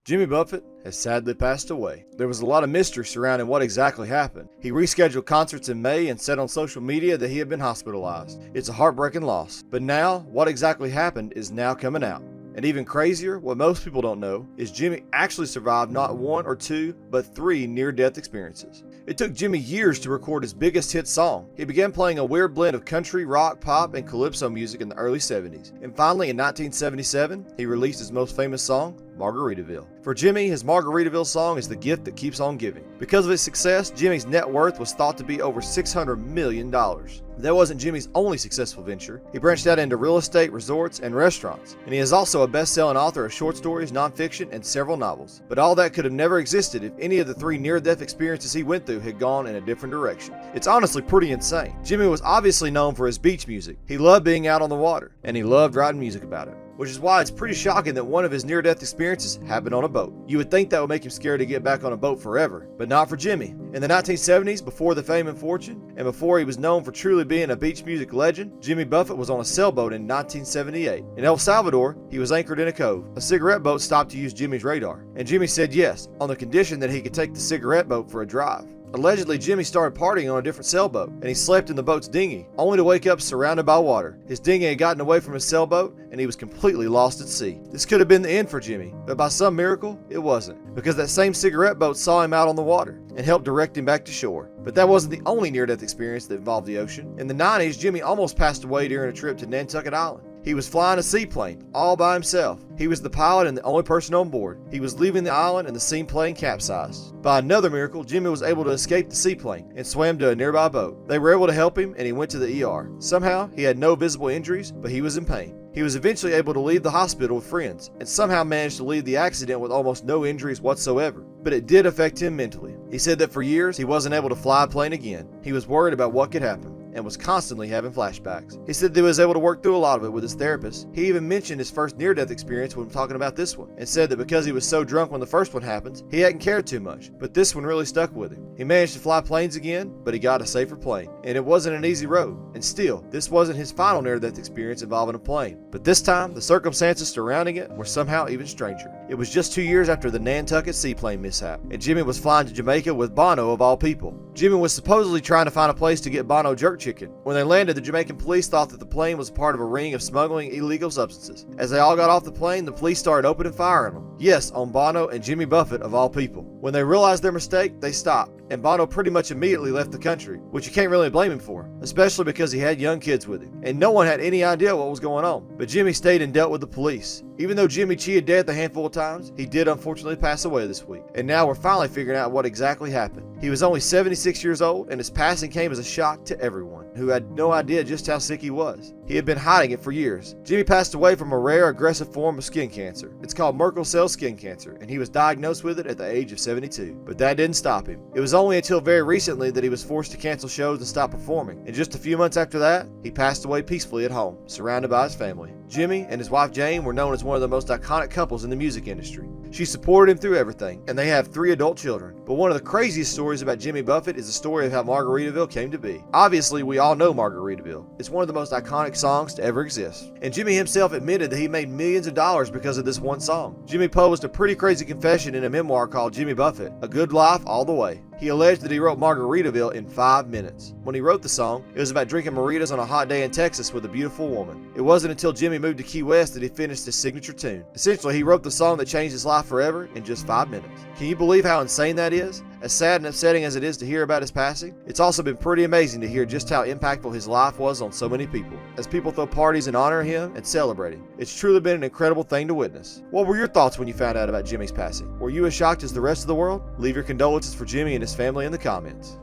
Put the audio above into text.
Jimmy Buffett has sadly passed away. There was a lot of mystery surrounding what exactly happened. He rescheduled concerts in May and said on social media that he had been hospitalized. It's a heartbreaking loss. But now, what exactly happened is now coming out. And even crazier, what most people don't know, is Jimmy actually survived not one or two, but 3 near-death experiences. It took Jimmy years to record his biggest hit song. He began playing a weird blend of country, rock, pop, and calypso music in the early 70s. And finally, in 1977, he released his most famous song, Margaritaville. For Jimmy, his Margaritaville song is the gift that keeps on giving. Because of his success, Jimmy's net worth was thought to be over $600 million. That wasn't Jimmy's only successful venture. He branched out into real estate, resorts, and restaurants. And he is also a best-selling author of short stories, nonfiction, and several novels. But all that could have never existed if any of the 3 near-death experiences he went through had gone in a different direction. It's honestly pretty insane. Jimmy was obviously known for his beach music. He loved being out on the water, and he loved writing music about it. Which is why it's pretty shocking that one of his near-death experiences happened on a boat. You would think that would make him scared to get back on a boat forever, but not for Jimmy. In the 1970s, before the fame and fortune, and before he was known for truly being a beach music legend, Jimmy Buffett was on a sailboat in 1978. In El Salvador, he was anchored in a cove. A cigarette boat stopped to use Jimmy's radar, and Jimmy said yes, on the condition that he could take the cigarette boat for a drive. Allegedly, Jimmy started partying on a different sailboat, and he slept in the boat's dinghy, only to wake up surrounded by water. His dinghy had gotten away from his sailboat, and he was completely lost at sea. This could have been the end for Jimmy, but by some miracle, it wasn't, because that same cigarette boat saw him out on the water and helped direct him back to shore. But that wasn't the only near-death experience that involved the ocean. In the 90s, Jimmy almost passed away during a trip to Nantucket Island. He was flying a seaplane, all by himself. He was the pilot and the only person on board. He was leaving the island and the seaplane capsized. By another miracle, Jimmy was able to escape the seaplane and swam to a nearby boat. They were able to help him and he went to the ER. Somehow, he had no visible injuries, but he was in pain. He was eventually able to leave the hospital with friends and somehow managed to leave the accident with almost no injuries whatsoever. But it did affect him mentally. He said that for years, he wasn't able to fly a plane again. He was worried about what could happen and was constantly having flashbacks. He said that he was able to work through a lot of it with his therapist. He even mentioned his first near-death experience when talking about this one, and said that because he was so drunk when the first one happened, he hadn't cared too much, but this one really stuck with him. He managed to fly planes again, but he got a safer plane, and it wasn't an easy road. And still, this wasn't his final near-death experience involving a plane, but this time, the circumstances surrounding it were somehow even stranger. It was just 2 years after the Nantucket seaplane mishap, and Jimmy was flying to Jamaica with Bono of all people. Jimmy was supposedly trying to find a place to get Bono jerk chicken. When they landed, the Jamaican police thought that the plane was part of a ring of smuggling illegal substances. As they all got off the plane, the police started opening fire on them. Yes, on Bono and Jimmy Buffett of all people. When they realized their mistake, they stopped, and Bono pretty much immediately left the country, which you can't really blame him for, especially because he had young kids with him, and no one had any idea what was going on. But Jimmy stayed and dealt with the police. Even though Jimmy cheated death a handful of times, he did unfortunately pass away this week, and now we're finally figuring out what exactly happened. He was only 76 years old, and his passing came as a shock to everyone, who had no idea just how sick he was. He had been hiding it for years. Jimmy passed away from a rare, aggressive form of skin cancer. It's called Merkel cell skin cancer, and he was diagnosed with it at the age of 72. But that didn't stop him. It was only until very recently that he was forced to cancel shows and stop performing, and just a few months after that, he passed away peacefully at home, surrounded by his family. Jimmy and his wife Jane were known as one of the most iconic couples in the music industry. She supported him through everything, and they have 3 adult children. But one of the craziest stories about Jimmy Buffett is the story of how Margaritaville came to be. Obviously, we all know Margaritaville. It's one of the most iconic songs to ever exist. And Jimmy himself admitted that he made millions of dollars because of this one song. Jimmy posed a pretty crazy confession in a memoir called Jimmy Buffett, A Good Life All the Way. He alleged that he wrote Margaritaville in 5 minutes. When he wrote the song, it was about drinking margaritas on a hot day in Texas with a beautiful woman. It wasn't until Jimmy moved to Key West that he finished his signature tune. Essentially, he wrote the song that changed his life forever in just 5 minutes. Can you believe how insane that is? As sad and upsetting as it is to hear about his passing, it's also been pretty amazing to hear just how impactful his life was on so many people. As people throw parties in honor of him and celebrate him, it's truly been an incredible thing to witness. What were your thoughts when you found out about Jimmy's passing? Were you as shocked as the rest of the world? Leave your condolences for Jimmy and his family in the comments.